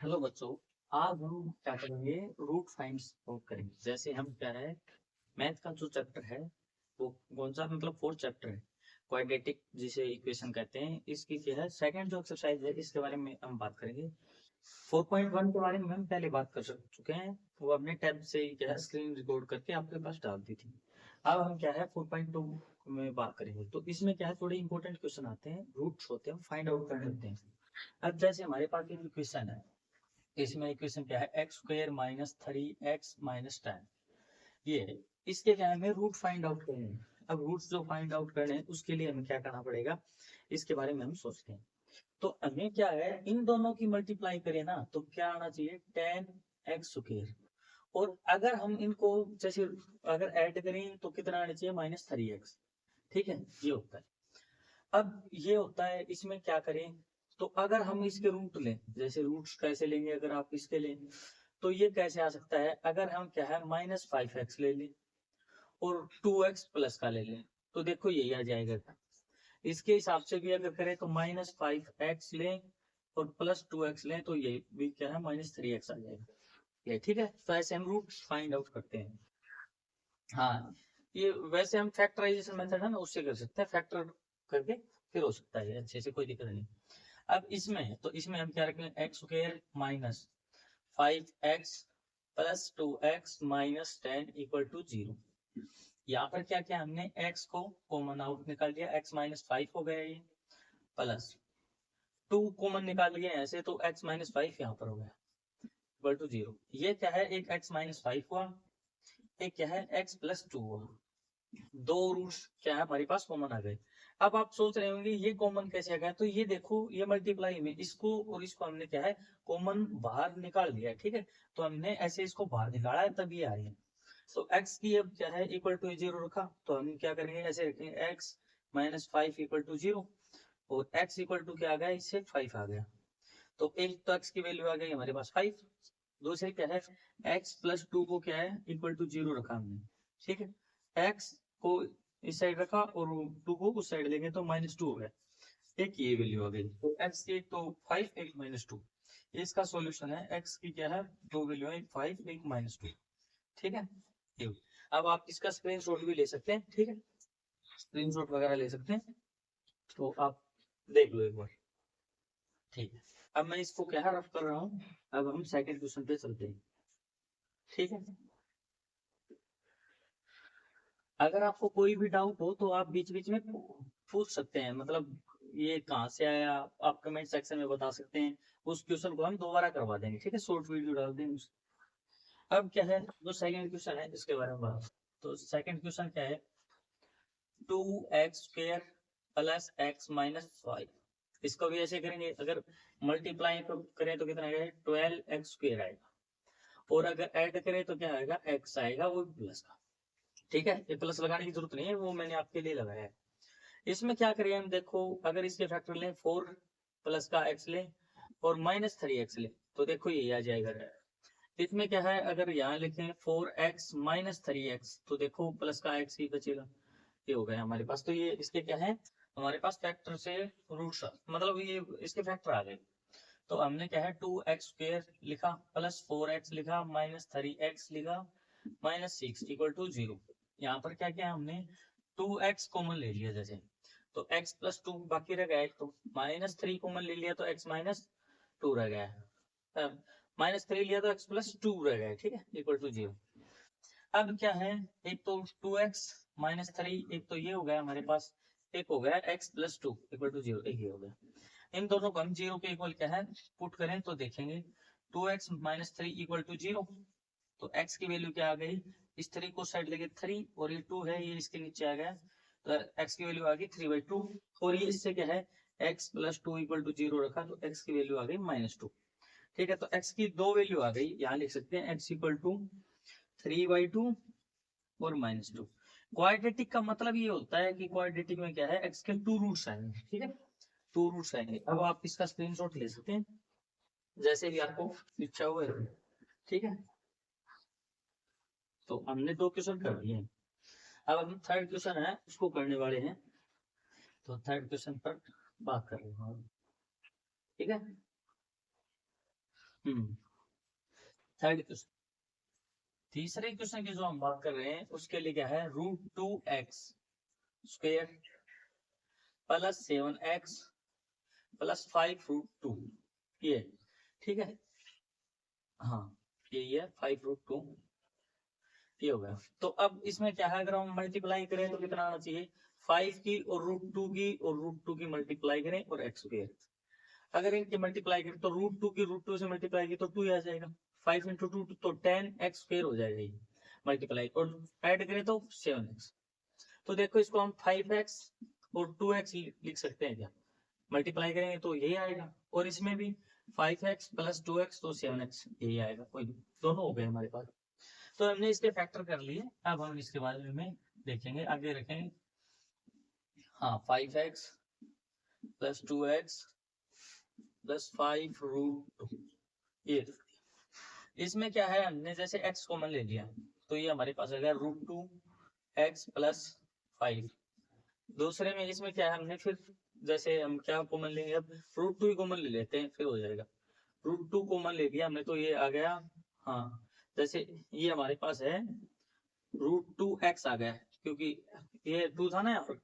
Hello बच्चों। आज हम क्या करेंगे, रूट फाइंड्स करेंगे। जैसे हम क्या है, मैथ का जो चैप्टर है वो कौन सा, मतलब फोर्थ चैप्टर है, क्वाड्रेटिक जिसे इक्वेशन कहते हैं। इसकी क्या है, सेकंड जो एक्सरसाइज है इसके बारे में हम बात करेंगे। 4.1 के बारे में हम पहले बात कर चुके हैं, वो हमने टैब से ही क्या है स्क्रीन रिकॉर्ड करके आपके पास डाल दी थी। अब हम क्या है 4.2 में बात करेंगे। तो इसमें क्या है, थोड़े इंपॉर्टेंट क्वेश्चन आते हैं, रूट्स होते हैं, फाइंड आउट करते हैं। अब जैसे हमारे पास एक क्वेश्चन है, इसमें इक्वेशन क्या है, x square minus 3x minus 10। ये है। इसके क्या है, हमें रूट फाइंड आउट करने हैं। अब रूट्स जो फाइंड आउट करने हैं उसके लिए हमें क्या करना पड़ेगा, इसके बारे में हम सोचते हैं। तो हमें क्या है, इन दोनों की मल्टीप्लाई करें ना तो क्या आना चाहिए, 10x स्क्वायर। और अगर हम इनको जैसे अगर ऐड करें तो कितना आना चाहिए, -3x। ठीक है, ये होता है। अब ये होता है, इसमें क्या करें, तो अगर हम इसके रूट लें, जैसे रूट्स कैसे लेंगे, अगर आप इसके लें तो ये कैसे आ सकता है, अगर हम क्या है -5x ले लें और 2x प्लस का ले लें तो देखो यही आ जाएगा। इसके हिसाब से भी अगर करें तो -5x लें और +2x लें तो ये भी क्या है -3x आ जाएगा। ये ठीक है, तो ऐसे हम रूट फाइंड आउट करते हैं। हाँ, ये वैसे हम फैक्टराइजेशन मेथड है ना उससे कर सकते हैं, फैक्टर करके फिर हो सकता है अच्छे से, कोई दिक्कत नहीं। अब इसमें तो इसमें हम क्या रखेंगे, x square minus 5x plus 2x minus 10 equal to 0। यहाँ पर क्या क्या हमने x को कॉमन आउट निकाल लिया, x -5 हो गया ये, प्लस 2 कॉमन निकाल लिया ऐसे तो x -5 यहाँ पर हो गया इक्वल टू 0। ये क्या है, एक x -5 हुआ, एक क्या है x+2 हुआ। दो रूट्स क्या है हमारे पास कॉमन आ गए। अब आप सोच रहे होंगे ये कॉमन कैसे आ गया, तो ये देखो ये मल्टीप्लाई में इसको और इसको हमने क्या है कॉमन बाहर निकाल लिया है। ठीक है, तो हमने ऐसे इसको बाहर निकाला है तब ये आ रही है। तो x की अब क्या है इक्वल टू 0 रखा, तो हम क्या करेंगे, ऐसे रखेंगे x -5 इक्वल टू 0 और x इक्वल टू क्या आ गया, इससे 5 आ गया। तो एक तो x की वैल्यू आ गई हमारे पास 5। दूसरे क्या है, x+2 को क्या है इक्वल टू 0 रखा हमने। ठीक है, x को इस साइड रखा और 2 को उस साइड लेंगे तो -2 हो गया। एक ये वैल्यू आ गई, तो x की एक तो 5 एक -2। इसका सॉल्यूशन है, x की क्या है दो वैल्यू है, एक 5 एक -2। ठीक है, ये। अब आप इसका स्क्रीनशॉट भी ले सकते हैं। ठीक है, स्क्रीनशॉट वगैरह ले सकते हैं, तो आप देख लो एक बार। ठीक है, अब मैं इसको क्या रफ कर रहा हूँ। अब हम सेकंड क्वेश्चन पे चलते हैं। ठीक है, अगर आपको कोई भी डाउट हो तो आप बीच बीच में पूछ सकते हैं, मतलब ये कहाँ से आया आप कमेंट सेक्शन में बता सकते हैं। उस क्वेश्चन को हम दोबारा करवा देंगे। ठीक है, शॉर्ट वीडियो डाल देंगे। अब क्या है, जो सेकंड क्वेश्चन है इसके बारे में बात। तो सेकंड क्वेश्चन क्या है, 2x² प्लस x-5। इसको भी ऐसे करेंगे, अगर मल्टीप्लाई करें तो कितना आएगा, 12x² आएगा। और अगर ऐड करें तो क्या आएगा, x आएगा, वो प्लस का। ठीक है, ये प्लस लगाने की जरूरत नहीं है, वो मैंने आपके लिए लगाया है। इसमें क्या करें हम, देखो अगर इसके फैक्टर लें 4 प्लस का x लें और -3x लें तो देखो ये आ जाएगा। इसमें क्या है, अगर यहाँ लिखें 4x -3x तो देखो प्लस का x ही बचेगा। ये हो गया हमारे पास। तो ये इसके क्या है, हमारे पास फैक्टर से रूट्स, मतलब ये इसके फैक्टर आ गए। तो हमने क्या है 2x² लिखा प्लस 4x लिखा -3x लिखा -6 इक्वल टू 0। यहाँ पर क्या किया हमने, 2x कॉमन ले लिया जैसे, तो x+2 बाकी रह गया, तो -3 कॉमन ले लिया तो x -2 रह गया, -3 लिया तो x+2 रह गया। ठीक है, इक्वल टू 0। अब क्या है, एक तो 2x -3, एक तो ये हो गया हमारे पास, एक हो गया x+2 इक्वल टू 0, एक ये हो गया। इन दोनों को हम 0 के इक्वल क्या है पुट करें तो देखेंगे 2x -3 इक्वल टू 0। तो x की वैल्यू क्या आ गई, इस 3 को साइड लेके 3 और ये 2 है, ये इसके नीचे आ गया, तो x की वैल्यू आ गई 3/2। और ये इससे क्या है, x+2 इक्वल टू 0 रखा तो x की वैल्यू आ गई -2। ठीक है, तो x की दो वैल्यू आ गई, यहाँ लिख सकते हैं x इक्वल टू 3/2 और -2। क्वाड्रेटिक का मतलब ये होता है कि क्वाड्रेटिक में क्या है, x के 2 रूट्स आएंगे। ठीक है, 2 रूट्स आएंगे। अब आप इसका स्क्रीनशॉट ले सकते हैं जैसे भी आपको इच्छा हो। ठीक है, तो हमने 2 क्वेश्चन कर दिए। अब हम थर्ड क्वेश्चन है उसको करने वाले हैं, तो थर्ड क्वेश्चन पर बात कर रहे हैं। ठीक है, थर्ड क्वेश्चन, तीसरे क्वेश्चन की जो हम बात कर रहे हैं उसके लिए क्या है, √2x square plus 7x plus 5√2 ये, ठीक है। हाँ ये है 5√2 ये हो गया। तो अब इसमें क्या है, अगर हम मल्टीप्लाई करें तो कितना आना चाहिए, 5 की और √2 की और √2 की मल्टीप्लाई करें और x स्क्वायर। अगर इनकी मल्टीप्लाई करें तो √2 की √2 से मल्टीप्लाई की तो 2 आ जाएगा, 5 × 2 तो 10x स्क्वायर हो जाएगा ये मल्टीप्लाई, और ऐड करें तो 7x। तो देखो इसको हम 5x और 2x लिख सकते हैं क्या, मल्टीप्लाई करेंगे तो यही आएगा, और इसमें भी 5x प्लस 2x तो 7x यही आएगा, कोई दोनों हो गए हमारे पास। तो हमने इसके फैक्टर कर लिए, अब हम इसके बारे में देखेंगे, आगे रखेंगे। हाँ 5x प्लस 2x प्लस 5√2 ये, इसमें क्या है, हमने जैसे x कॉमन ले लिया तो ये हमारे पास आ गया √2x प्लस 5। दूसरे में इसमें क्या है, हमने फिर जैसे हम क्या कॉमन लेंगे, अब √2 ही कॉमन ले लेते हैं फिर हो जाएगा, √2 कॉमन ले लिया हमने तो ये आ गया। हाँ जैसे ये हमारे पास है √2x आ गया क्योंकि ये 2 था ना यहाँ पर,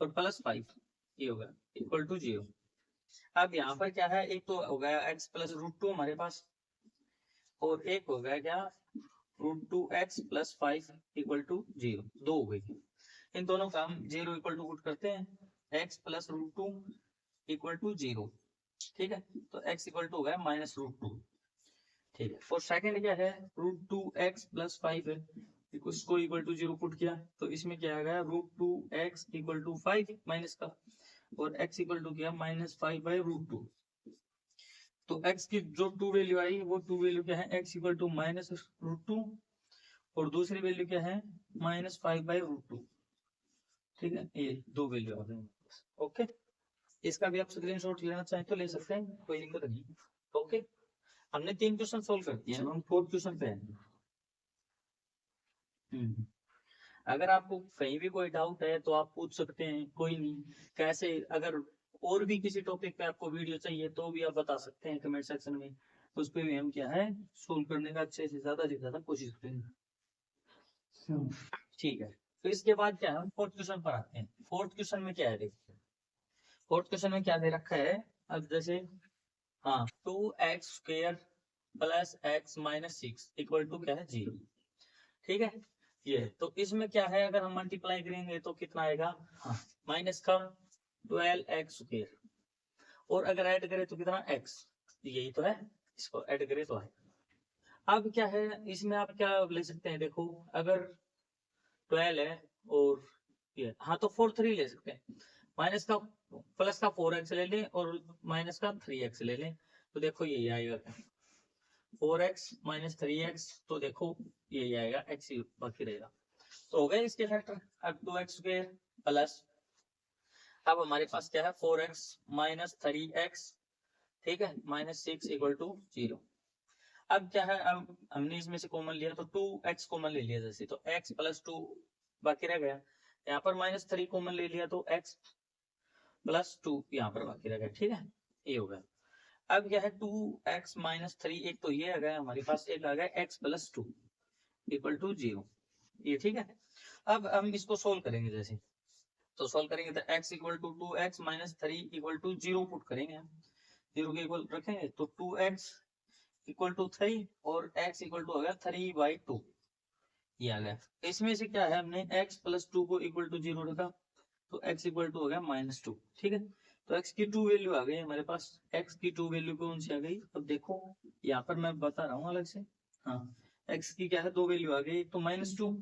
और प्लस 5 ये होगा इक्वल टू 0। अब यहाँ पर क्या है, एक तो हो गया x प्लस √2 हमारे पास, और एक हो गया क्या √2x प्लस 5 इक्वल टू 0, दो हो गई। इन दोनों का हम 0 इक्वल टू पुट करते हैं, x प्लस √2 इक्वल टू 0, ठीक है। तो x इक्वल टू हो गया -√2, ठीक है। और सेकंड क्या है, √2x प्लस 5 है, इसको इक्वल टू 0 पुट किया तो इसमें क्या आ गया, √2x इक्वल टू 5 माइनस का, और x इक्वल टू किया -5/√2। तो x की जो 2 वैल्यू आई वो 2 वैल्यू क्या है, x इक्वल टू -√2 और दूसरी वैल्यू क्या है -5/√2, ठीक है। ये दो वैल्यू आ गई, ओके। इसका भी आप स्क्रीनशॉट लेना चाहें तो ले सकते हैं, कोई दिक्कत नहीं, ओके। हमने 3 क्वेश्चन सोल्व कर दिए, हम 4th क्वेश्चन पे हैं। अगर आपको कहीं भी कोई डाउट है तो आप पूछ सकते हैं, कोई नहीं। कैसे अगर और भी किसी टॉपिक पे आपको वीडियो चाहिए तो भी आप बता सकते हैं कमेंट सेक्शन में, उस पे भी हम क्या है सोल्व करने का अच्छे से ज्यादा कोशिश करेंगे, ठीक है। तो इसके बाद क्या है, हम 4th क्वेश्चन पर आते हैं। 4th क्वेश्चन में क्या है, देखिए 4th क्वेश्चन में क्या दे रखा है, अब जैसे हाँ 2x square plus x minus 6 equal to क्या है 0, ठीक है। ये तो इसमें क्या है, अगर हम मल्टीप्लाई करेंगे तो कितना आएगा, हाँ माइनस का 12x स्क्वायर, और अगर ऐड करें तो कितना x, यही तो है, इसको ऐड करें तो है। अब क्या है इसमें आप क्या ले सकते हैं, देखो अगर 12 है और ये, हाँ तो 4 3 ले सकते हैं, माइनस का प्लस का 4x ले लें और माइनस का 3x ले लें, तो देखो यही आएगा 4x माइनस 3x, तो देखो यही आएगा, x ही बाकी रहेगा। तो हो गए इसके फैक्टर। अब 2x स्क्वायर प्लस, अब हमारे पास क्या है 4x माइनस 3x, ठीक है, माइनस 6 इक्वल टू 0। अब क्या है, अब हमने इसमें से कॉमन लिया तो 2x कॉमन ले लिया जैसे, तो x प्लस 2 बाकी रह गया, यहाँ पर -3 कॉमन ले लिया तो x प्लस 2 यहाँ पर बाकी रह गया, ठीक है, ये हो गया। अब क्या है 2x माइनस 3, एक तो ये आ गया हमारे पास, एक आ गया x प्लस 2 इक्वल टू 0, ये ठीक है। अब हम इसको सोल्व करेंगे जैसे, तो सोल्व करेंगे तो x equal to 2x minus 3 equal to 0 put करेंगे, 0 के इक्वल रखेंगे तो 2x इक्वल टू 3 और x इक्वल टू हो गया 3/2, ये आ गया। इसमें से क्या है, हमने x प्लस 2 को इक्वल टू 0 रखा तो x इक्वल टू हो गया -2, ठीक है। तो x की 2 वैल्यू आ गई हमारे पास, x की 2 वैल्यू कौन सी आ गई, अब देखो यहाँ पर मैं बता रहा हूँ अलग से, हाँ x की क्या है 2 वैल्यू आ गई, एक तो -2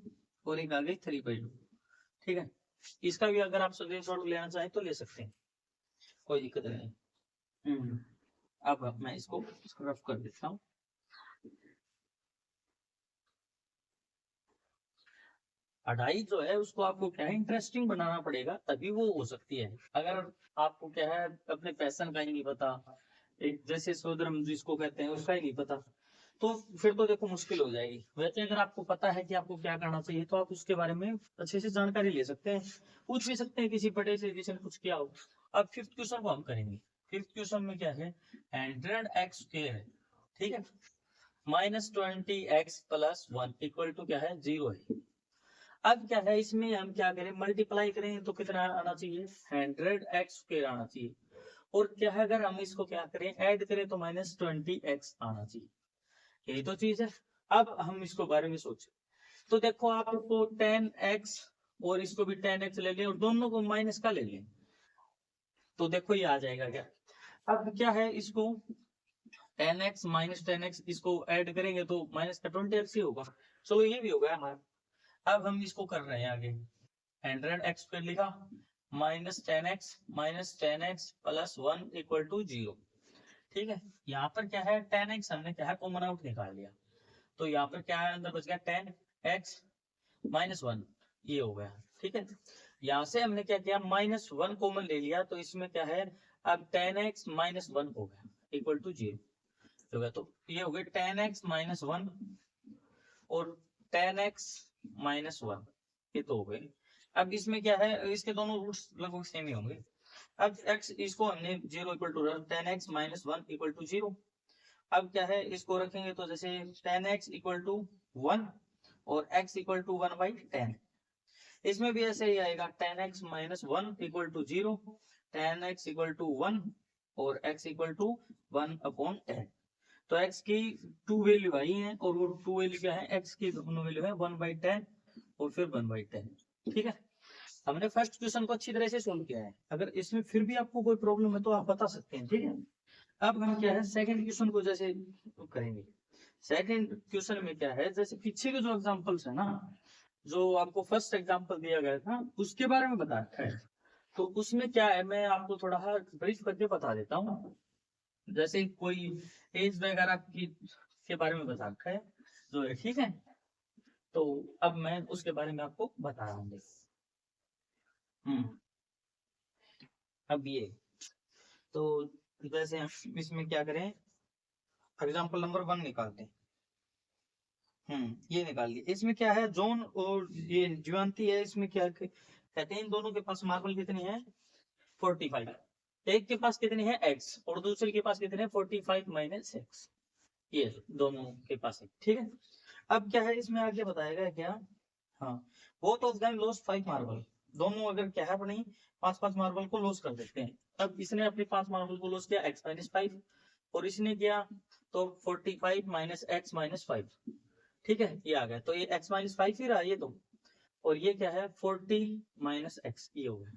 और एक आ गई 3/2, ठीक है। इसका भी अगर आप स्क्रीनशॉट लेना चाहें तो ले सकते हैं, कोई दिक्कत नहीं। अब मैं इसको रफ कर देता हूँ। पढ़ाई जो है उसको आपको क्या है इंटरेस्टिंग बनाना पड़ेगा, तभी वो हो सकती है। अगर आपको क्या है अपने पैशन का ही नहीं पता, एक जैसे सोदरम जिसको कहते हैं उसका ही नहीं पता, तो फिर तो देखो मुश्किल हो जाएगी। वैसे अगर आपको पता है कि आपको क्या करना चाहिए तो आप उसके बारे में अच्छे से जानकारी ले सकते हैं, पूछ भी सकते हैं किसी बड़े से जिसने कुछ किया हो। अब 5th क्वेश्चन को हम करेंगे। 5th क्वेश्चन में क्या है, 100x स्क्वायर है ठीक है, -20x + 1 इक्वल टू क्या है 0 है। अब क्या है इसमें हम क्या करें, मल्टीप्लाई करें तो कितना आना चाहिए 100x² आना चाहिए। और क्या है अगर हम इसको क्या करें ऐड करें तो -20x आना चाहिए। यही तो चीज है। अब हम इसको बारे में सोचें तो देखो आपको 10x और इसको भी 10x ले लें और दोनों को माइनस का ले लें तो देखो ये आ जाएगा क्या। अब क्या है इसको 10x - 10x इसको ऐड करेंगे तो माइनस का 20x ही होगा। चलो ये भी होगा हमारा। अब हम इसको कर रहे हैं आगे 100x² लिखा -10x - 10x + 1 इक्वल टू 0। ठीक है, यहाँ पर क्या है 10x हमने क्या है कॉमन आउट निकाल लिया तो यहाँ पर क्या है अंदर बच गया 10x - 1 ये हो गया। ठीक है, यहाँ से हमने क्या किया -1 कॉमन ले लिया तो इसमें क्या है अब 10x - 1 हो गया इक्वल टू 0 हो गया। तो ये हो गया 10x - 1 और 10x - 1 ये तो हो गए। अब इसमें क्या है इसके दोनों रूट्स लगभग सेम ही होंगे। अब x इसको हमने 0 equal to 10x - 1 equal to 0। अब क्या है इसको रखेंगे तो जैसे 10x इक्वल टू 1 और x इक्वल टू 1/10। इसमें भी ऐसे ही आएगा 10x - 1 equal to 0, 10x equal to 1 और x इक्वल टू 1/10। तो x की 2 वैल्यू आई है और वो 2 वैल्यू क्या है x की दोनों वैल्यू है 1/10 और फिर 1/10। ठीक है, हमने फर्स्ट क्वेश्चन को अच्छी तरह से सोल्व किया है। अगर इसमें फिर भी आपको कोई प्रॉब्लम है तो आप बता सकते हैं। ठीक है, अब हम क्या है सेकंड क्वेश्चन को जैसे करेंगे। सेकंड क्वेश्चन में क्या है जैसे पीछे के जो एग्जांपल्स है ना जो आपको फर्स्ट एग्जांपल दिया गया था उसके बारे में बता रखा है। तो उसमें क्या है मैं आपको थोड़ा ब्रीफ करके बता देता हूँ। जैसे कोई एज वगैरह की के बारे में बता रखा है जो है। ठीक है, तो अब मैं उसके बारे में आपको बता रहा हूँ। अब ये तो जैसे हम इसमें क्या करें एग्जांपल नंबर 1 निकालते हैं। ये निकाल लिया। इसमें क्या है जॉन और ये जीवांती है इसमें क्या कहते हैं इन दोनों के पास मार्बल कितनी है 45। एक के पास कितनी है x और दूसरे के पास कितने 45 - x ये दोनों के पास है। ठीक है, अब क्या है इसमें आगे बताएगा क्या। हाँ, both of them lost 5 marble. दोनों अगर क्या है अपनी 5 मार्बल को लॉस कर देते हैं। अब इसने अपनी 5 मार्बल को लॉस किया x - 5 और इसने किया तो 45 - x - 5। ठीक है, ये आ गया तो ये x - 5 ही रहा ये तो और ये क्या है 40 - x ये हो गया।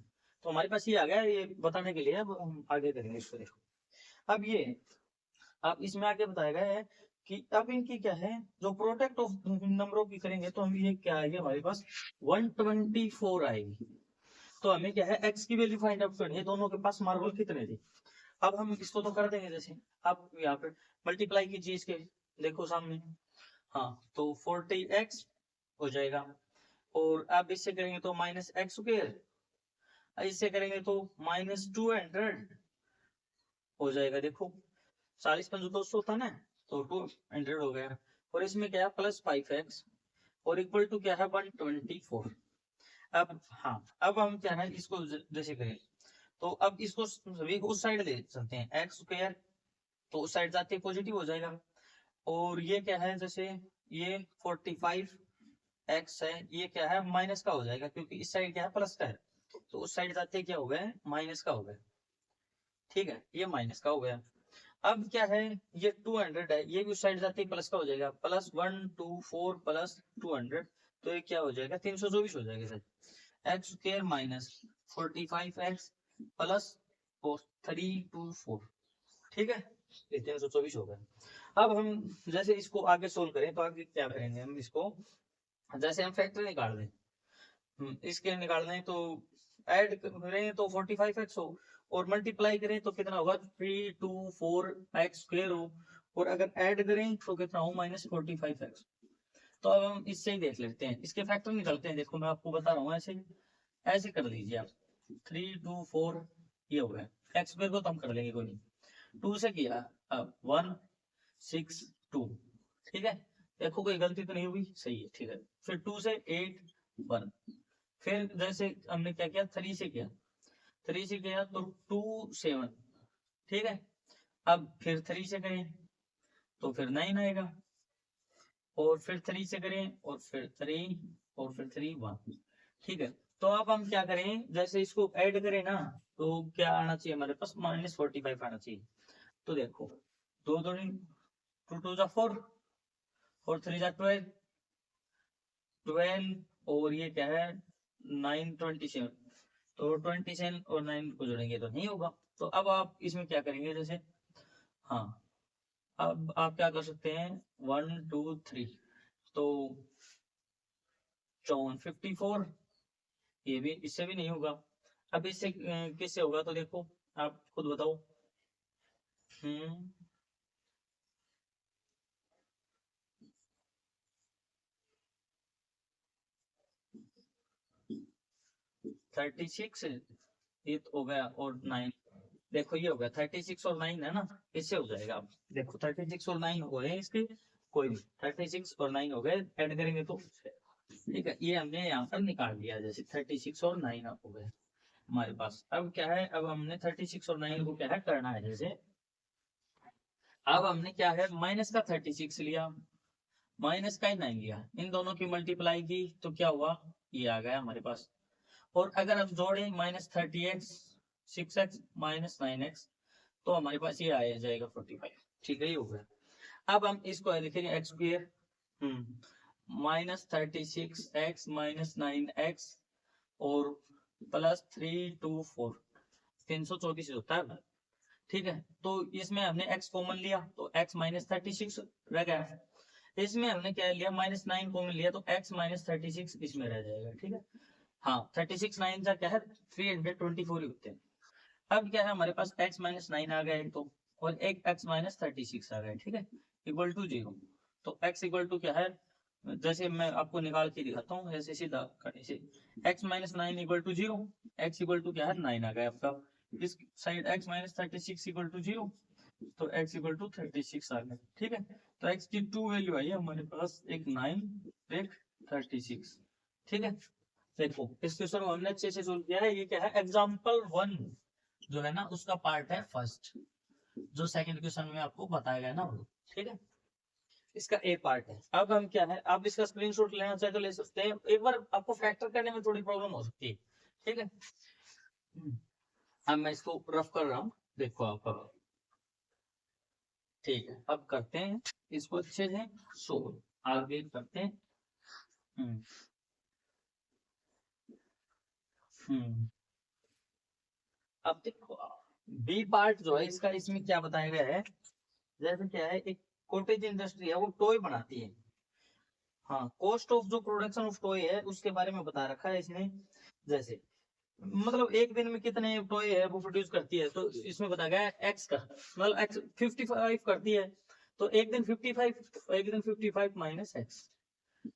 तो हमारे पास ये आ गया ये बताने के लिए। अब हम आगे करेंगे इसको देखो। अब ये अब इसमें आगे बताया है कि अब इनकी क्या है जो प्रोडक्ट ऑफ नंबरों की करेंगे तो हम ये क्या आएगी हमारे पास 124 आएगी। तो हमें क्या है x की वैल्यू फाइंड आउट करनी है दोनों के पास मार्बल कितने थे। अब हम इसको तो कर देंगे जैसे अब यहाँ पे मल्टीप्लाई कीजिए इसके देखो सामने। हाँ, तो 40x हो जाएगा और अब इससे करेंगे तो -x²। इससे करेंगे तो -200 हो जाएगा। देखो 40 × 200 था ना तो 200 हो गया और इसमें क्या है +5x और इक्वल टू क्या है 124। अब हाँ, अब हम क्या है इसको जैसे करें तो अब इसको सभी उस साइड ले चलते हैं x² तो उस साइड जाते पॉजिटिव हो जाएगा। और ये क्या है जैसे ये 45x है ये क्या है माइनस का हो जाएगा क्योंकि इस साइड क्या है प्लस का है तो उस साइड जाते क्या हो गया माइनस का हो गया। ठीक है, ये माइनस का हो गया। अब क्या है ये 200 है ये भी उस साइड जाते ही प्लस का हो जाएगा +124 + 200 तो ये क्या हो जाएगा 324 हो जाएगा सर। x² - 45x + 324। ठीक है, ये 324 हो गया। अब हम जैसे इसको आगे सोल्व करें तो आगे क्या करेंगे हम इसको जैसे हम फैक्टर निकाल दें इसके निकालना है तो ऐड करें तो 45x हो और मल्टीप्लाई करें तो कितना होगा 324x² हो और अगर ऐड करें तो कितना हो -45x। तो अब हम इससे ही देख लेते हैं इसके फैक्टर निकालते हैं। देखो मैं आपको बता रहा हूँ ऐसे ऐसे कर लीजिए आप 324 ये हो गया x² को तो हम कर लेंगे कोई नहीं 2 से किया अब 162। ठीक है, देखो कोई गलती तो नहीं हुई सही है। ठीक है, फिर 2 से 8 1 फिर जैसे हमने क्या किया 3 से किया 3 से किया तो 2 7। ठीक है, अब फिर 3 से करें तो फिर 9 आएगा, और फिर 3 से करें, और फिर 3, और फिर 3 1। ठीक है, तो अब हम क्या करें, जैसे इसको ऐड करें ना, तो क्या आना चाहिए हमारे पास, -45 आना चाहिए। तो देखो, 2 2 2 2 4, और 3 12, 12, और ये क्या है 9 27। तो 27 और 9 को जोड़ेंगे तो नहीं होगा। तो अब आप इसमें क्या करेंगे, जैसे हाँ, अब आप क्या कर सकते हैं, 1 2 3, तो 54, ये भी इससे भी नहीं होगा। अब इससे किससे होगा, तो देखो आप खुद बताओ। 36, ये तो हो गया, और 9, देखो ये हो गया 36 और 9 है ना, इससे हो जाएगा। अब देखो 36 और 9 हो गए इसके, कोई नहीं, 36 और 9 हो गए, ऐड करेंगे तो ठीक है, ये हमने यहाँ पर निकाल लिया, जैसे 36 और 9 हो गए हमारे पास। अब क्या है, अब हमने 36 और 9 को क्या है करना है, जैसे अब हमने क्या है माइनस का 36 लिया, माइनस का ही 9 लिया, इन दोनों की मल्टीप्लाई की तो क्या हुआ, ये आ गया हमारे पास। और अगर हम जोड़े -30x 6x -9x, तो हमारे पास ये आ जाएगा 45। ठीक है, ये हो गया। अब हम इसको लिखेंगे एक्स स्क्वायर -36x -9x और +324, 334 होता है। ठीक है, तो इसमें हमने x कॉमन लिया तो x -36 रह गया, इसमें हमने क्या लिया -9 कॉमन लिया तो x -36 इसमें रह जाएगा। ठीक है, हाँ 36 9 का क्या है 324 ही होते हैं। अब क्या है हमारे पास x -9 आ गया एक तो, और एक x -36 आ गया। ठीक है, इक्वल टू 0। तो x इक्वल टू क्या है, जैसे मैं आपको निकाल के दिखाता हूँ, ऐसे सीधा करने से x -9 equal to 0, x equal to क्या है 9 आ गया आपका, इस साइड x -36 इक्वल टू 0, तो x इक्वल टू 36 आ गया। ठीक है, तो x की 2 वैल्यू आई है हमारे पास, एक 9 एक 36। ठीक है, देखो इस क्वेश्चन को हमने अच्छे से सोल्व किया है। ये क्या है एग्जाम्पल 1 जो है ना उसका पार्ट है फर्स्ट, जो सेकंड क्वेश्चन में आपको बताया गया ना वो। ठीक है, इसका ए पार्ट है। अब हम क्या है, आप इसका स्क्रीनशॉट लेना चाहे तो ले सकते हैं, एक बार आपको फैक्टर करने में थोड़ी प्रॉब्लम हो सकती है। ठीक है, अब मैं इसको रफ कर रहा हूँ, देखो आप। ठीक है, अब करते हैं इसको अच्छे से सोल्व, आगे करते हैं। हम्म हम्म अब देखो बी पार्ट जो है इसका, इसमें क्या बताया गया है, जैसे क्या है एक कॉटेज इंडस्ट्री है वो टॉय बनाती है। हाँ, कॉस्ट ऑफ जो प्रोडक्शन ऑफ टॉय है उसके बारे में बता रखा है इसने, जैसे मतलब एक दिन में कितने टॉय है वो प्रोड्यूस करती है, तो इसमें बताया गया है एक्स का, मतलब एक्स 55 करती है, तो एक दिन 55, एक दिन 55 माइनस एक्स।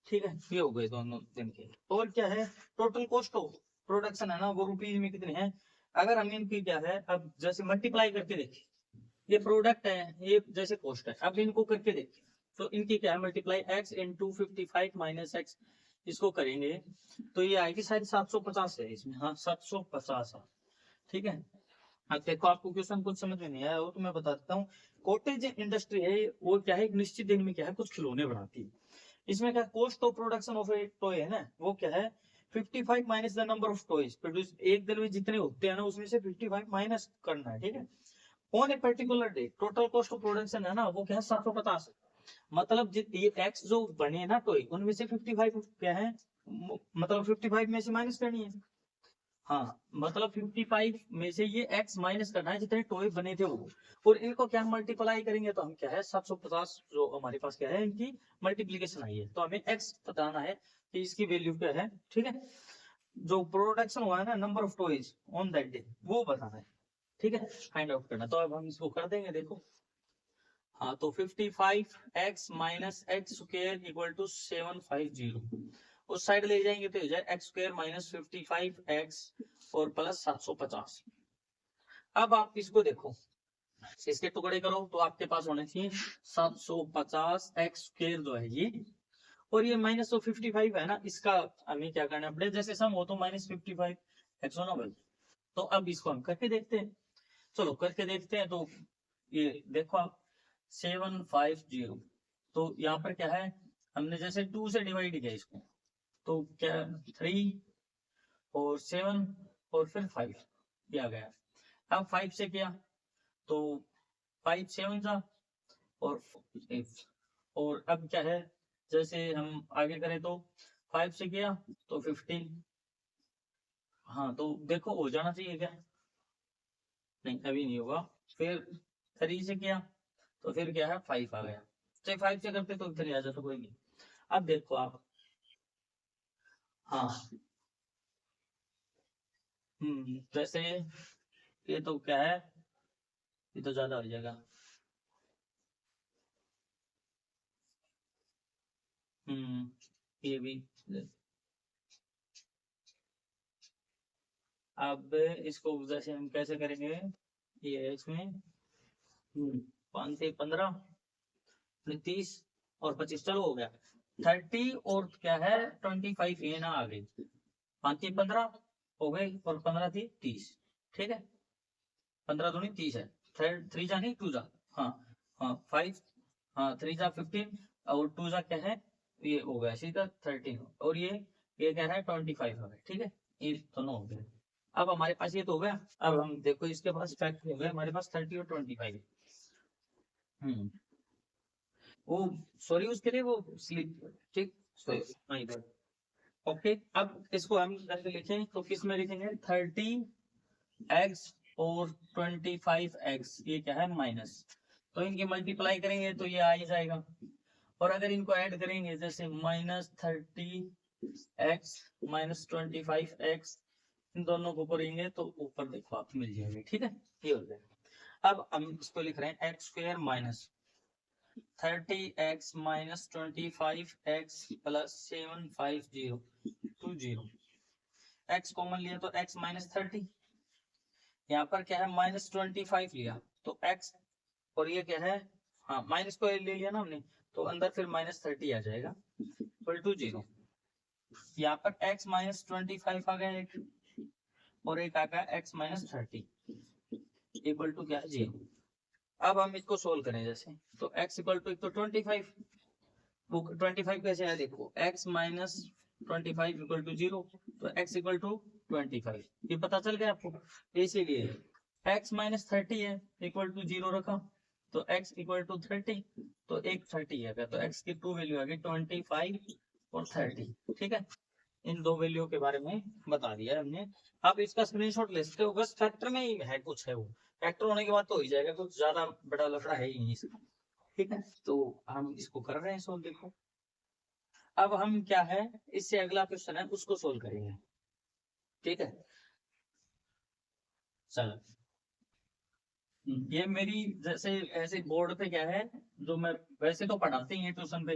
ठीक है, ये हो गए दोनों दिन के। और क्या है टोटल कॉस्ट ऑफ प्रोडक्शन है ना वो रुपीज में कितने हैं, अगर हम इनकी क्या है अब जैसे मल्टीप्लाई करके देखें, ये प्रोडक्ट है ये जैसे कॉस्ट है, अब इनको करके देखिए तो इनकी क्या है multiply x into 55 minus x, इसको करेंगे तो ये आएगी शायद 750 है इसमें, हाँ 750 है। ठीक है, अब देखो आपको क्वेश्चन कुछ समझ में नहीं आया वो तो मैं बता देता हूँ। कॉटेज इंडस्ट्री है वो क्या है एक निश्चित दिन में क्या है कुछ खिलौने बनाती है, इसमें क्या cost of production of A toy है ना वो क्या है 55 minus the number of toys produce, एक दिन में जितने होते हैं ना उसमें से 55 माइनस करना है। ठीक है, on a particular day total cost of production है ना वो क्या है 750, मतलब ये एक्स जो बने ना टॉय उनमें से 55 क्या है, मतलब 55 में से माइनस करनी है। हाँ, मतलब 55 में से ये x माइनस करना है जितने टॉय बने थे वो, और इनको क्या मल्टीप्लाई करेंगे तो हम क्या है 750 जो हमारे पास क्या है इनकी मल्टीप्लीकेशन आई है, तो हमें x बताना है कि इसकी वैल्यू क्या है। ठीक है, जो प्रोडक्शन हुआ है ना number of toys on that day वो बताना है। ठीक है, फाइंड आउट करना, तो अब हम इसको कर देंगे देखो। हाँ, तो 55x minus x square equal to 750, उस साइड ले जाएंगे तो हो जाए एक्स स्क्र माइनस 55x और प्लस 750। अब आप इसको देखो, इसके टुकड़े करो तो आपके पास होने चाहिए 750 एक्स स्क्र जो है ये, और ये माइनस 55 है ना इसका हमें क्या करना पड़ेगा, जैसे सम हो तो -55 एक्स होना बल। तो अब इसको हम करके देखते हैं, चलो करके देखते हैं। तो ये देखो आप 750। तो यहाँ पर क्या है, हमने जैसे 2 से डिवाइड किया इसको, तो क्या 3 और 7 और फिर 5 किया गया। अब 5 से किया तो 5 7 था और 8, और अब क्या है, जैसे हम आगे करें तो 5 से किया तो 15। हाँ तो देखो हो जाना चाहिए क्या, नहीं अभी नहीं होगा। फिर 3 से किया तो फिर क्या है 5 आ गया, चाहे 5 से करते तो 3 आ जाता, कोई नहीं। अब देखो आप, हाँ जैसे ये तो क्या है, ये तो ज्यादा हो जाएगा। ये भी। अब इसको जैसे हम कैसे करेंगे, ये इसमें 5 से 15, 30 और 25, चलो हो गया 30 और क्या है 25, ये ना आ गई, 5 से 15 हो गई और 15 थी 30, ठीक है, 15 दूनी 30 है, 3 जा नहीं 2 जा, हाँ हाँ 5, हाँ 3 जा 15 और 2 जा क्या है, ये हो गया सीधा 13, और ये क्या है 25 हो गया, ठीक है, ये दोनों हो गए। अब हमारे पास ये तो हो गया। अब हम देखो इसके पास फैक्ट हो गया, हमारे पास 30 और 25। हम्म वो सॉरी उसके लिए वो स्लिप, ठीक, सॉरी। ओके, अब इसको हम करके लिखें तो किस में लिखेंगे, 30x और 25x, ये क्या है माइनस, तो इनकी मल्टीप्लाई करेंगे तो ये आ ही जाएगा, और अगर इनको ऐड करेंगे जैसे -30x -25x, इन दोनों को करेंगे तो ऊपर देखो आप मिल जाएंगे, ठीक है, ये हो जाएगा। अब हम इसको लिख रहे हैं x² minus 30x -25x plus 750 x common लिया तो x -30, यहाँ पर क्या है -25 लिया तो x, और ये क्या है, हाँ माइनस को ले लिया ना हमने, तो अंदर फिर -30 आ जाएगा इक्वल टू 0। यहाँ पर x -25 आ गया एक, और एक आ गया x -30 इक्वल टू क्या है 0। अब हम इसको सोल्व करें जैसे, तो x इक्वल टू एक तो 25, वो 25 कैसे है देखो, x -25 इक्वल टू 0, तो x इक्वल टू 25, ये पता चल गया आपको, इसीलिए x -30 है इक्वल टू 0 रखा, तो x इक्वल टू 30, तो एक 30 है, तो x की 2 वैल्यू आ गई 25 और 30, ठीक है, इन दो वैल्यू के बारे में बता दिया हमने। आप इसका स्क्रीनशॉट ले सकते हो, बस फैक्टर में ही है कुछ है, वो फैक्टर होने के बाद तो हो ही जाएगा, कुछ ज्यादा बड़ा लफड़ा है ही नहीं इसका, ठीक है, तो हम इसको कर रहे हैं सोल्व, देखो अब हम क्या है, इससे अगला क्वेश्चन है उसको सोल्व करेंगे, ठीक है, चलो। ये मेरी जैसे ऐसे बोर्ड पे क्या है, जो मैं वैसे तो पढ़ाते ही है ट्यूशन पे,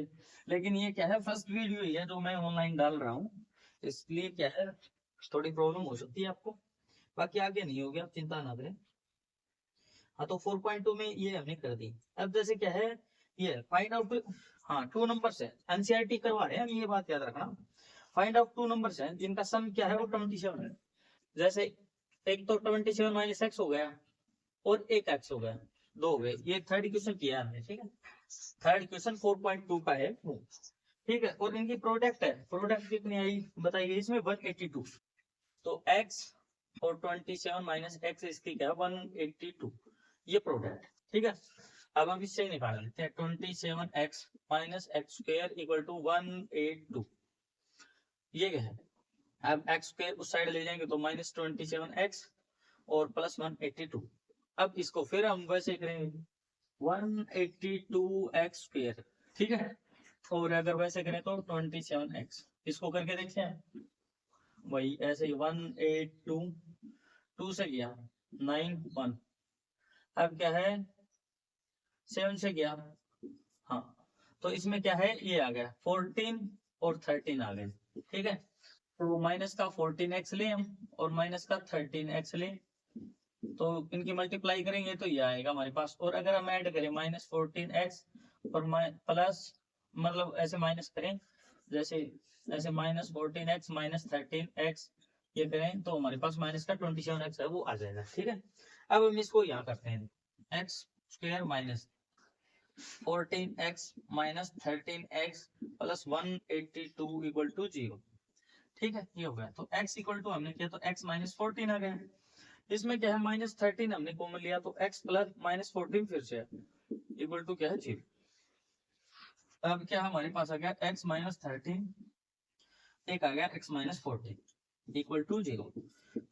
लेकिन ये क्या है फर्स्ट वीडियो ही है जो मैं ऑनलाइन डाल रहा हूँ, इसलिए क्या है थोड़ी प्रॉब्लम हो सकती है आपको, बाकी आगे नहीं होगी, आप चिंता ना करें। हाँ तो 4.2 में ये हमने कर दी। अब जैसे क्या है, ये फाइंड आउट, हाँ 2 नंबर्स है, एनसीईआरटी करवा रहे हैं हम, ये बात याद रखना। फाइंड आउट 2 नंबर्स हैं जिनका सम क्या है वो 27 है। जैसे एक तो 27 माइनस एक्स हो गया, और एक एक्स हो गया, दो हो गए, ये थर्ड क्वेश्चन किया हमने, ठीक है, थर्ड क्वेश्चन 4.2 का है वो, ठीक है, और इनकी प्रोडक्ट है, प्रोडक्ट कितनी आई बताइए इसमें 182, तो x और 27 माइनस एक्स इसकी क्या है 182, ये प्रोडक्ट, ठीक है। अब हम इससे निकाल लेते हैं 27x minus x square equal to 182, ये क्या है, अब एक्स स्क्वायर उस साइड ले जाएंगे तो -27x और प्लस 182, अब इसको फिर हम वैसे करेंगे 182x स्क्वायर, ठीक है, और अगर वैसे करें तो 27x, इसको करके देखते हैं, वही ऐसे ही 182, 2 से गया 9 1, अब क्या है 7 से गया, हाँ तो इसमें क्या है ये आ गया 14 और 13 आ गए, ठीक है, तो माइनस का 14x ले हम और माइनस का 13x ले, तो इनकी मल्टीप्लाई करेंगे तो ये आएगा हमारे पास, और अगर हम ऐड करें -14x और प्लस, मतलब ऐसे माइनस करें जैसे ऐसे -14x -13x, ये करें तो हमारे पास माइनस का 27x है वो आ जाएगा, ठीक है। अब हम इसको यहाँ करते हैं x² minus 14x minus 13x plus 182 equal to 0। ठीक है, ये हो गया। तो x इक्वल टू हमने किया तो x माइनस 14 आ गया। इसमें क्या है, माइनस 13 हमने कॉमन लिया तो x प्लस माइनस 14 फिर से इक्वल टू क्या है 0। अब क्या हमारे पास आ गया x माइनस 13, एक आ गया x माइनस 14 इक्वल टू 0।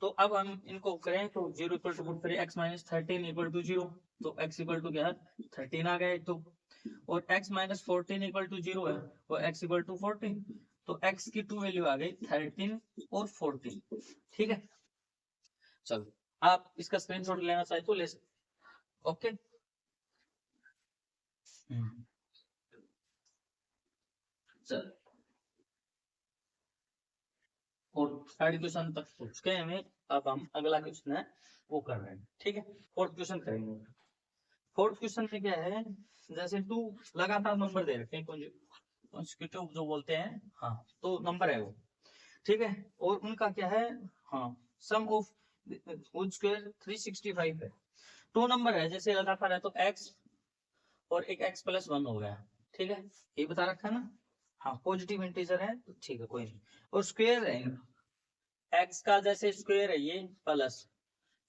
तो अब हम इनको करें तो 0 इक्वल टू पुट करें x माइनस 13 इक्वल टू 0, तो x इक्वल टू क्या है 13 आ गया एक तो, और x माइनस 14 इक्वल टू 0 है और x इक्वल टू 14, तो x की टू वैल्यू आ गई 13 और 14। ठीक है, चलो आप इसका स्क्रीनशॉट लेना चाहे तो ले सकते। ओके, चल और थर्ड क्वेश्चन तक पूछ के हमें अब हम अगला क्वेश्चन है वो कर रहे हैं। ठीक है, फोर्थ क्वेश्चन करेंगे। फोर्थ क्वेश्चन में क्या है, जैसे टू लगातार नंबर दे रखे हैं कॉन्सेक्यूटिव जो बोलते हैं, हाँ तो नंबर है वो। ठीक है, और उनका क्या है, हाँ सम ऑफ स्क्वायर 365 है। टू नंबर है जैसे लगातार है तो x और एक x प्लस 1 हो गया। ठीक है, ये बता रखा है ना, हाँ पॉजिटिव इंटीजर है तो ठीक है कोई नहीं। और स्क्वायर है x का, जैसे स्क्वायर है ये प्लस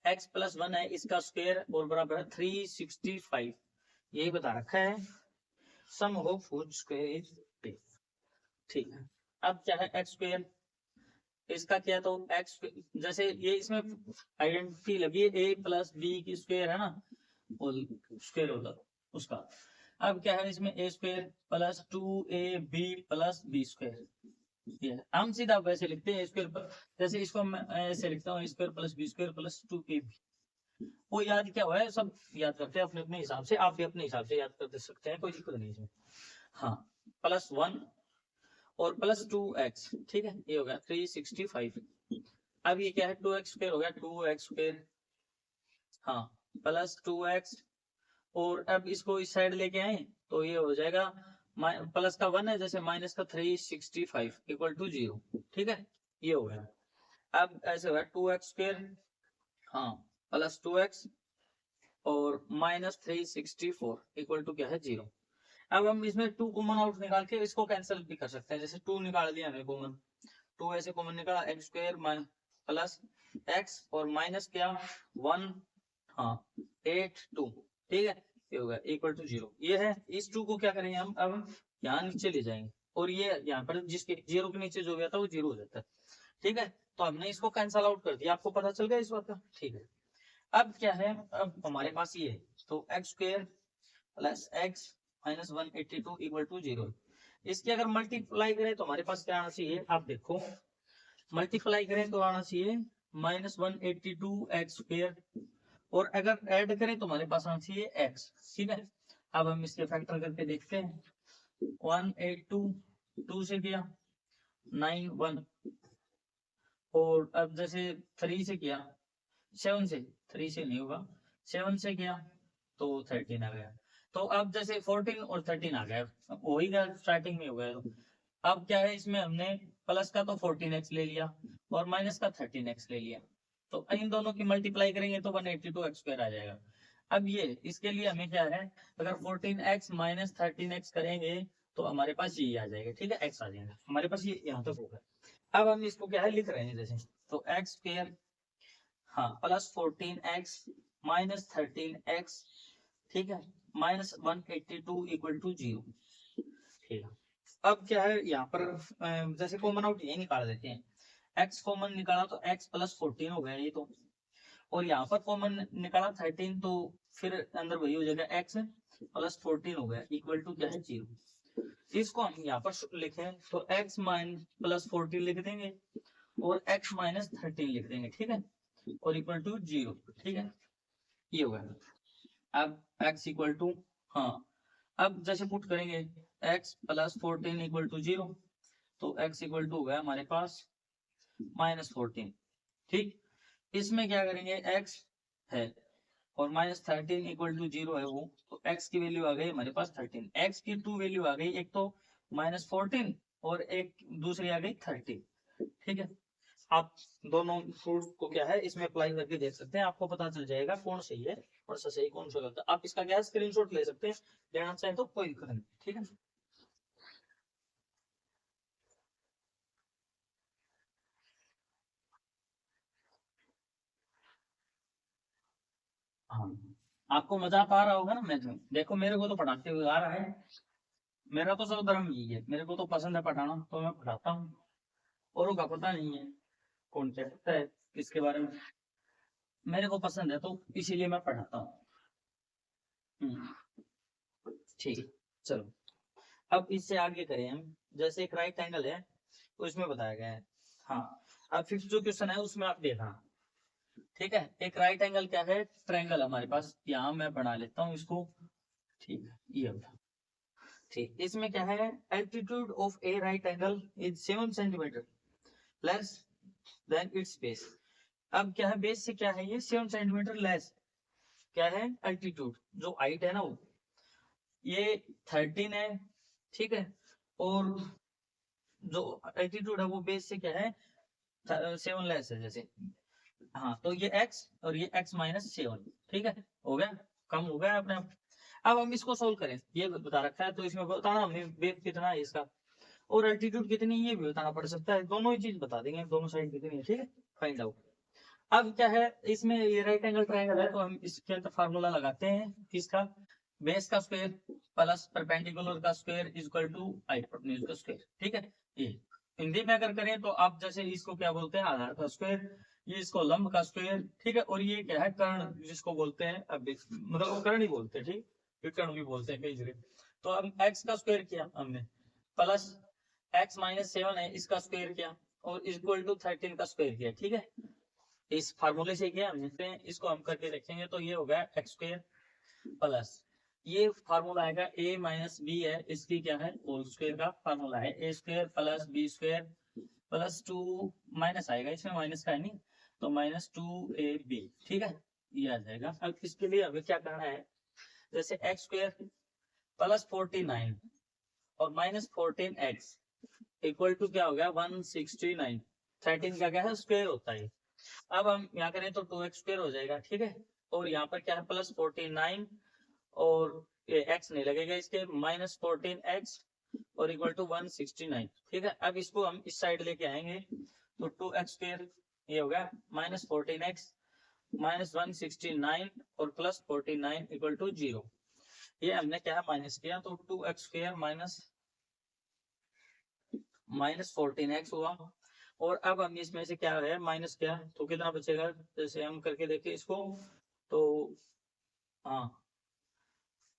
x प्लस 1 है इसका स्क्वायर और बराबर है 365, यही बता रखा है। सम ऑफ स्क्वायर। ठीक है, अब क्या है x स्क्वायर, इसका क्या तो x जैसे ये इसमें आइडेंटिटी लगी है a प्लस बी की स्क्वायर है ना, और स्क्वायर होता उसका। अब क्या है इसमें a square plus 2ab plus b square, ये हम सीधा वैसे लिखते हैं स्क्वायर, जैसे इसको मैं ऐसे लिखता हूँ square plus b square plus 2ab। वो याद क्या हुआ है, सब याद करते हैं अपने अपने हिसाब से, आप भी अपने हिसाब से याद कर दे सकते हैं, कोई दिक्कत नहीं इसमें। हाँ प्लस 1 और प्लस 2x, ठीक है ये हो गया 365। अब ये क्या है 2x स्क्वायर हो गया 2x स्क्वायर, हाँ प्लस 2x, और अब इसको इस साइड लेके आए तो ये हो जाएगा प्लस का 1 है जैसे माइनस का 365 इक्वल टू 0। ठीक है, ये हो गया। अब ऐसे हुआ 2x स्क्वायर, हाँ प्लस 2x और माइनस 364 इक्वल टू क्या है 0। अब हम इसमें 2 कॉमन आउट निकाल के इसको कैंसिल भी कर सकते हैं, जैसे 2 निकाल दिया हमने कॉमन, 2 ऐसे कॉमन निकाला x स्क्वायर प्लस x और माइनस क्या 1, हाँ 8 2। ठीक है, ये होगा इक्वल टू 0। ये है, इस 2 को क्या करेंगे हम अब यहाँ नीचे ले जाएंगे और ये यहाँ पर जिसके 0 के नीचे जो गया था वो 0 हो जाता है। ठीक है, तो हमने इसको कैंसल आउट कर दिया, आपको पता चल गया इस बात का। ठीक है, अब क्या है, अब हमारे पास ये है तो x square plus x minus 182 equal to 0। इसकी अगर मल्टीप्लाई करें तो हमारे पास क्या आना चाहिए, आप देखो मल्टीप्लाई करें तो आना चाहिए माइनस 182 एक्स स्क्वायर, और अगर ऐड करें तो हमारे पास आना चाहिए x। ठीक है, अब हम इसके फैक्टर करके देखते हैं। 182 2 से किया 91, और अब जैसे 3 से किया 7 से, 3 से नहीं होगा 7 से किया तो 13 आ गया। तो अब जैसे 14 और 13 आ गया, हो ही गया स्टार्टिंग में हो गया। अब क्या है इसमें हमने प्लस का तो 14x ले लिया और माइनस का 13x ले लिया, तो इन दोनों की मल्टीप्लाई करेंगे तो 182x स्क्वायर आ जाएगा। अब ये इसके लिए हमें क्या है, अगर 14x माइनस 13x करेंगे तो हमारे पास ये आ जाएगा। ठीक है, x आ जाएगा हमारे पास, ये यहाँ तक होगा। अब हम इसको क्या है लिख रहे हैं जैसे, तो x स्क्वायर, हाँ प्लस 14x माइनस 13x, ठीक है माइनस 182 इक्वल टू 0। ठीक है, अब क्या है यहाँ पर जैसे कॉमन आउट ये निकाल देते हैं, x कॉमन निकाला तो x प्लस 14 हो गया ये तो, और यहाँ पर कॉमन निकाला 13 तो फिर अंदर वही हो जाएगा x प्लस 14 हो गया इक्वल टू क्या है 0। इसको हम यहाँ पर लिखें तो x माइनस प्लस 14 लिख देंगे और x माइनस 13 लिख देंगे। ठीक है, और इक्वल टू 0। ठीक है, ये हो गया। अब x इक्वल टू, हाँ अब जैसे पुट करेंगे x प्लस 14 इक्वल टू 0, तो x इक्वल टू हो गया हमारे पास माइनस 14। ठीक, इसमें क्या करेंगे x है और माइनस 13 इक्वल टू 0 है वो, तो x की वैल्यू आ गई हमारे पास 13, x की 2 वैल्यू आ गई, एक तो माइनस 14 और एक दूसरी आ गई 13। ठीक है, आप दोनों फ्रूट को क्या है इसमें अप्लाई करके देख सकते हैं, आपको पता चल जाएगा कौन सही है कौन सा सही कौन सा गलत है। आप इसका क्या है स्क्रीनशॉट ले सकते हैं, लेना चाहे तो कोई दिक्कत नहीं, ठीक है। हाँ, आपको मजाक आ रहा होगा ना मैथ में, देखो मेरे को तो पढ़ाते हुए आ रहा है, मेरा तो सब धर्म यही है, मेरे को तो पसंद है पढ़ाना तो मैं पढ़ाता हूँ, औरों का पता नहीं है कौन क्या करता है किसके बारे में, मेरे को पसंद है तो इसीलिए मैं पढ़ाता हूँ। ठीक है, चलो अब इससे आगे करें हम। जैसे एक राइट एंगल है तो इसमें बताया गया है। हाँ, अब फिफ्थ जो क्वेश्चन है उसमें आप देखना, ठीक है। एक राइट एंगल क्या है, ट्रायंगल हमारे पास, यहाँ मैं बना लेता हूँ इसको, ठीक है ये होगा। ठीक, इसमें क्या है, altitude of A right angle is 7 centimetre less than it's base. अब क्या है, बेस से क्या है ये 7 सेंटीमीटर लेस, क्या है एल्टीट्यूड, जो हाइट है ना वो ये 13 है, ठीक है। और जो एल्टीट्यूड है वो बेस से क्या है 7 लेस है जैसे। हाँ, तो ये x और ये x माइनस 7, ठीक है, हो गया, कम हो गया अपने आप। अब हम इसको सोल्व करें, ये बता रखा है तो इसमें बताना हमने वेग कितना है इसका, और एल्टीट्यूड कितनी है ये भी बताना पड़ सकता है, दोनों ही चीज बता देंगे, दोनों साइड कितनी है, ठीक है, फाइंड आउट। अब क्या है, इसमें ये राइट एंगल ट्रायंगल है तो हम इसके अंदर फार्मूला लगाते हैं किसका, बेस का स्क्वायर प्लस परपेंडिकुलर का square is equal to hypotenuse का स्क्वायर, ठीक है। ये हिंदी में अगर करें तो आप जैसे इसको क्या बोलते हैं, आधार का स्क्वायर, ये इसको लंब का स्क्वायर, ठीक है, और ये क्या है कर्ण जिसको बोलते हैं, अब मतलब वो कर्ण ही बोलते हैं, ठीक, ये कर्ण भी बोलते हैं कई जगह। तो अब एक्स का स्क्वायर किया हमने, प्लस एक्स माइनस 7 है इसका स्क्वायर किया, और इक्वल टू 13 का स्क्वायर किया, ठीक है। इस फार्मूले से किया हमने, इसको हम करके देखेंगे तो ये होगा एक्स स्क्वायर प्लस, ये फार्मूला आएगा a माइनस बी है, इसकी क्या है होल स्क्वायर का फार्मूला है, a square plus b square plus 2, minus आएगा इसमें, माइनस का है नहीं, तो माइनस 2ab, ठीक है, ये आ जाएगा। अब इसके लिए हमें क्या करना है, जैसे एक्स स्क्वायर प्लस 49 और माइनस 14x इक्वल टू क्या हो गया 169, 13 का क्या है स्क्वायर होता है। अब हम यहाँ करें तो 2x स्क्वायर हो जाएगा, ठीक है, और यहाँ पर क्या है प्लस 49 और ये x नहीं लगेगा इसके, माइनस 14x और इक्वल टू 169, ठीक है। अब इसको हम इस साइड लेके आएंगे तो 2x स्क्वायर ये होगा माइनस 14x माइनस 169 और प्लस 49 इक्वल टू 0, ये हमने क्या माइनस किया तो 2x स्क्वायर माइनस 14x हुआ। और अब हम इसमें से क्या है माइनस किया तो कितना बचेगा, जैसे हम करके देखें इसको तो हाँ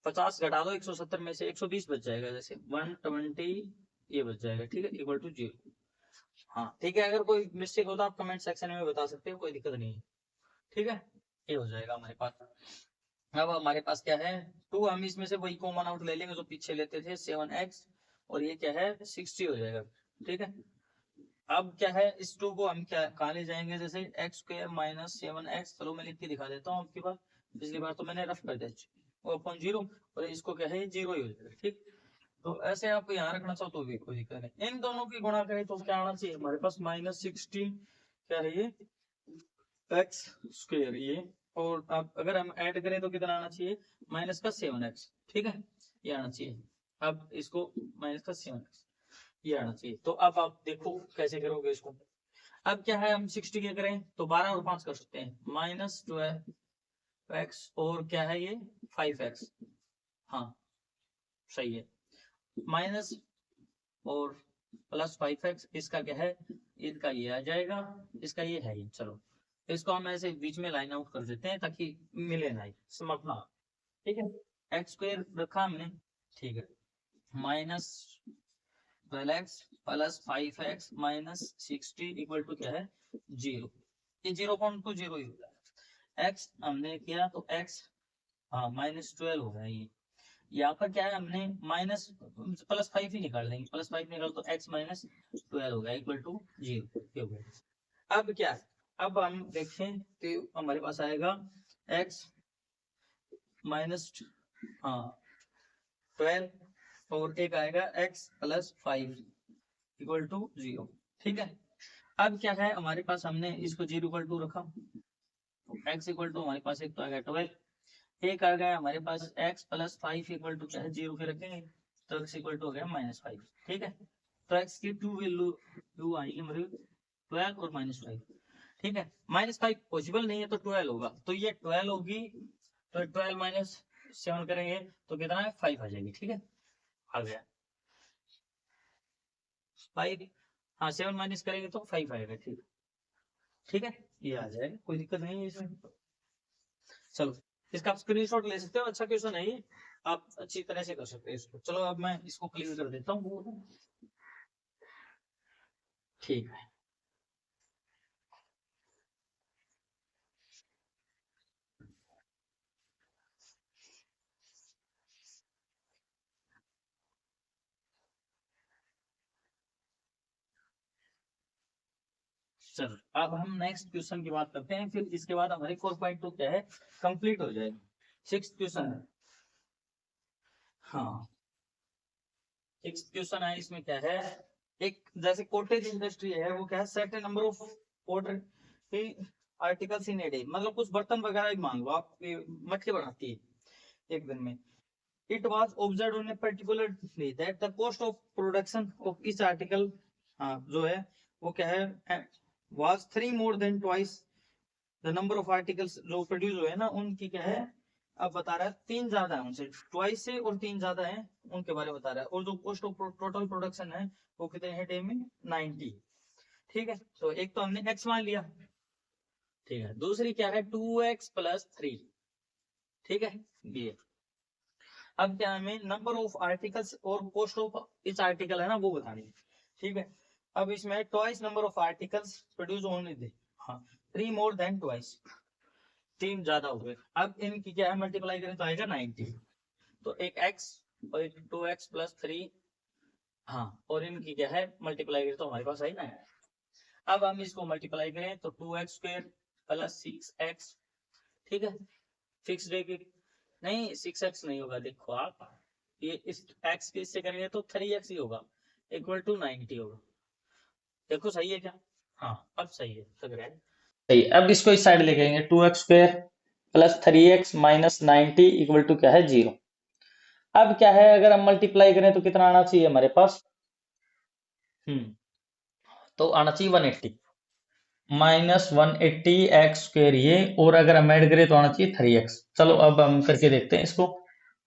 50 घटा दो 170 में से 120 बच जाएगा, जैसे 120 ये बच जाएगा, ठीक है, इक्वल टू 0। हाँ ठीक है, अगर कोई मिस्टेक हो तो आप कमेंट सेक्शन में बता सकते हो, कोई दिक्कत नहीं है, ठीक है, ये हो जाएगा हमारे पास। अब हमारे पास क्या है 2, हम इसमें से वही कॉमन आउट ले लेंगे जो पीछे लेते थे 7x, और ये क्या है 60 हो जाएगा, ठीक है। अब क्या है इस 2 को हम क्या कहा ले जाएंगे, जैसे एक्स स्क्वायर माइनस 7x, चलो मैं लिख के दिखा देता हूँ आपके पास, पिछली बार तो मैंने रफ कर दिया, वो अपॉन 0, और इसको क्या है 0 ही हो जाएगा, ठीक। तो ऐसे आप यहाँ रखना चाहो तो भी कोई दिक्कत नहीं, इन दोनों की गुणा करें तो क्या आना चाहिए हमारे पास माइनस 16, क्या है ये एक्स स्क्वायर ये, और अब अगर हम ऐड करें तो कितना आना चाहिए माइनस का 7x, ठीक है, ये आना चाहिए। अब इसको माइनस का 7x ये आना चाहिए, तो अब आप देखो कैसे करोगे इसको। अब क्या है हम 60 के करें तो 12 और 5 कर सकते हैं, माइनस 12x और क्या है ये 5x, हाँ सही है, माइनस और प्लस 5x, इसका क्या है इसका ये आ जाएगा, इसका ये है ये, चलो इसको हम ऐसे बीच में लाइन आउट कर देते हैं ताकि मिले ना समझना, ठीक है। एक्स स्क्वायर रखा हमने, ठीक है, minus 12x plus 5x minus 60 equal to क्या है 0, ये 0.20 ही होता है। x हमने किया तो x हाँ माइनस 12 हो गया, ये यहाँ पर क्या है हमने माइनस प्लस 5 ही निकाल देंगे, प्लस 5 निकाल तो x माइनस 12 हो गया इक्वल टू 0 हो गया। अब क्या है, अब हम देखें तो हमारे पास आएगा x माइनस हाँ 12 और एक आएगा x प्लस 5 इक्वल टू 0, ठीक है। अब क्या है हमारे पास, हमने इसको 0 रखा, तो x इक्वल टू हमारे पास एक तो आ गया 12, एक आ गया हमारे पास x प्लस 5 इक्वल टू क्या है 0 पे रखेंगे, तो x इक्वल टू हो गया -5। ठीक है, तो x की टू वैल्यू आएगी हमारी 12 और -5। ठीक है, -5 पॉसिबल नहीं है तो 12 होगा, तो ये 12 होगी, तो 12 माइनस 7 करेंगे तो कितना है 5 आ जाएगी। ठीक है, आ गया 5, हाँ 7 माइनस करेंगे तो 5 आएगा। ठीक, ठीक है, ये आ जाएगा, कोई दिक्कत नहीं है इसमें। चलो, इसका आप स्क्रीनशॉट ले सकते हो, अच्छा क्वेश्चन है ये, आप अच्छी तरह से कर सकते हैं इसको। चलो अब मैं इसको क्लियर कर देता हूँ। ठीक है, चलो अब हम नेक्स्ट क्वेश्चन की बात करते हैं, फिर इसके बाद हमारी 4.2 क्या है कंप्लीट हो जाएगा। 6th क्वेश्चन है, हाँ 6th क्वेश्चन है, इसमें क्या है, एक जैसे कॉटेज इंडस्ट्री है, वो क्या है certain number of poultry articles in a day, मतलब कुछ बर्तन वगैरह ही मान लो आप, मटके बनाती है एक दिन में। It was observed on a particular day that the cost of production of each article, हाँ जो है वो क्या है, was 3 more than twice the number of articles जो प्रोड्यूस हुए ना उनकी क्या है, अब बता रहा है 3 ज्यादा है उनसे, ट्वाइस से और 3 ज्यादा है उनके बारे में बता रहा है, और जो कॉस्ट ऑफ टोटल प्रोडक्शन है वो कितने है डे में 90। ठीक है, तो एक तो हमने x मान लिया, ठीक है, दूसरी क्या है 2x प्लस 3। ठीक है, ये अब क्या हमें नंबर ऑफ आर्टिकल्स और कॉस्ट ऑफ इच आर्टिकल है ना वो बतानी है। ठीक है, अब इसमें twice number of articles produce होने दे, हाँ 3 मोर देन ट्वाइस, 3 ज्यादा हो गए। अब इनकी क्या है मल्टीप्लाई करें तो आएगा 90, तो एक x और एक 2x प्लस 3, हाँ और इनकी क्या है मल्टीप्लाई करें तो हमारे पास आई 9। अब हम इसको मल्टीप्लाई करें तो 2x स्क्वायर प्लस 6x। ठीक है, फिक्स रहेगी, नहीं 6x नहीं होगा, देखो आप ये इस x के इससे करेंगे तो 3x ही होगा, इक्वल टू 90 होगा। देखो सही है क्या, हाँ अब सही है, लग रहा है सही है। अब इसको इस साइड लेके आएंगे, 2x square plus 3x minus 90 equal to क्या है 0। अब क्या है अगर हम मल्टीप्लाई करें तो कितना आना चाहिए हमारे पास, तो आना चाहिए 180, -180 x स्क्वायर ये, और अगर हम ऐड करें तो आना चाहिए 3x। चलो अब हम करके देखते हैं इसको,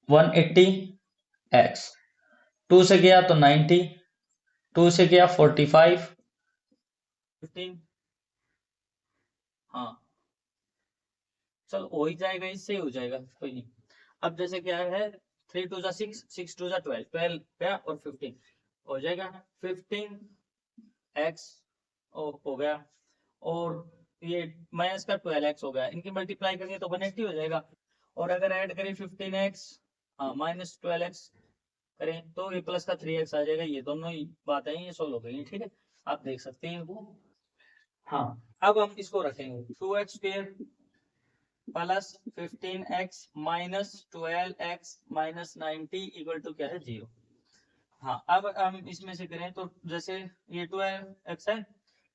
180x 2 से गया तो 90, 2 से गया 45, 15, हाँ चलो हो ही जाएगा, इससे ही हो जाएगा कोई नहीं। अब जैसे क्या है 3 2 जा 6, 6 2 जा 12, 12 गया और 15 हो जाएगा 15x हो गया, और ये माइनस का 12x हो गया, इनकी मल्टीप्लाई करेंगे तो 180 हो जाएगा, और अगर ऐड करें 15x माइनस 12x करें तो ये प्लस का 3x आ जाएगा। ये दोनों ही बातें ये सोल्व हो गई, ठीक है, आप देख सकते हैं इनको। हाँ, अब हम इसको रखेंगे 2x square plus 15x minus 12x minus 90 equal to क्या है 0। हाँ, अब हम इसमें से करें तो जैसे ये 12x है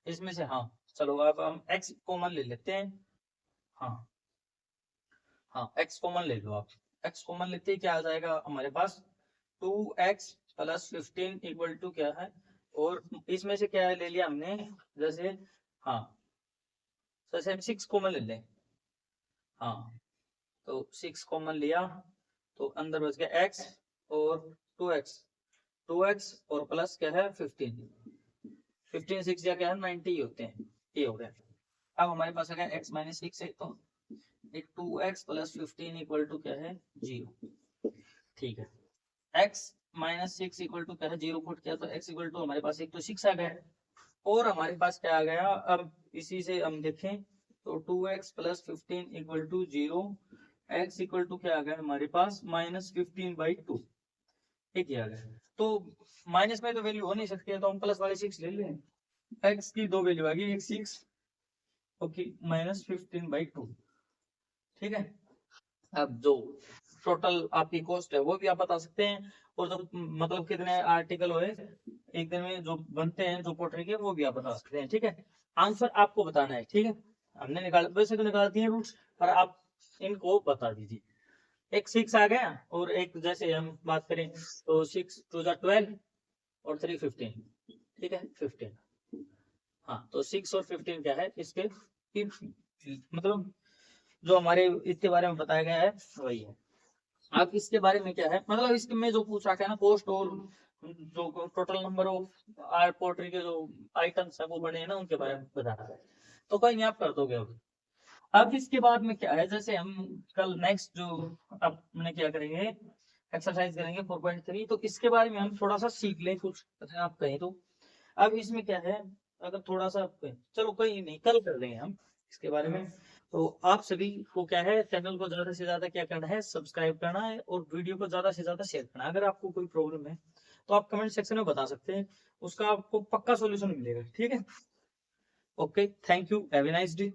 इसमें से, हाँ चलो अब हम x कॉमन ले लेते हैं, हाँ हाँ x कॉमन ले लो आप, x कॉमन लेते ही क्या आ जाएगा हमारे पास 2x प्लस 15 इक्वल टू क्या है, और इसमें से क्या ले लिया हमने, जैसे हाँ जैसे हम 6 कॉमन ले लें, हाँ तो 6 कॉमन लिया तो अंदर बच गया x और 2x और प्लस क्या है 15 6 या क्या है 90 होते हैं, ये हो गया। अब हमारे पास आ गया x माइनस 6 है, तो 2x प्लस 15 इक्वल टू क्या है 0। ठीक है, x माइनस 6 इक्वल टू क्या है 0 पुट किया तो x इक्वल टू हमारे पास एक तो 6 आ गया, और हमारे पास क्या आ गया, अब इसी से हम देखें तो 2x plus 15 equal to 0, x equal to क्या आ गया हमारे पास -15/2, ठीक है आ गया। तो माइनस में तो वैल्यू हो नहीं सकती है, तो हम प्लस वाले 6 ले लें, x की दो वैल्यू आ गई, एक 6 ओके -15/2। ठीक है, अब जो टोटल आपकी कॉस्ट है वो भी आप बता सकते हैं, और जो मतलब कितने आर्टिकल हुए एक दिन में जो बनते हैं जो पोर्ट्री के, वो भी आप बता सकते हैं। ठीक है, आंसर आपको बताना है। ठीक है, हमने निकाल, वैसे तो निकाल दिए रूट्स, पर आप इनको बता दीजिए। एक 6 आ गया, और एक जैसे हम बात करें तो 6 2 12 और 3 15। ठीक है, 15। हाँ, तो 6 और 15 क्या है इसके मतलब जो हमारे इसके बारे में बताया गया है वही है। अब इसके बारे में क्या है, मतलब इसके में जो पूछ रखा है ना, पोस्ट और जो टोटल नंबर ऑफ आर पोर्ट्री के जो आइटम्स है वो बने हैं ना, उनके बारे में बताना है। तो कोई नहीं, आप कर दोगे अभी। अब इसके बाद में क्या है, जैसे हम कल नेक्स्ट जो अपने क्या करेंगे, एक्सरसाइज करेंगे 4.3, तो इसके बारे में हम थोड़ा सा सीख लें कुछ, अच्छा आप कहें तो। अब इसमें क्या है, अगर थोड़ा सा चलो कोई नहीं, कल कर देंगे हम इसके बारे में। तो आप सभी को क्या है, चैनल को ज्यादा से ज्यादा क्या करना है, सब्सक्राइब करना है, और वीडियो को ज्यादा से ज्यादा शेयर करना है। अगर आपको कोई प्रॉब्लम है तो आप कमेंट सेक्शन में बता सकते हैं, उसका आपको पक्का सॉल्यूशन मिलेगा। ठीक है, okay, thank you, have a nice day.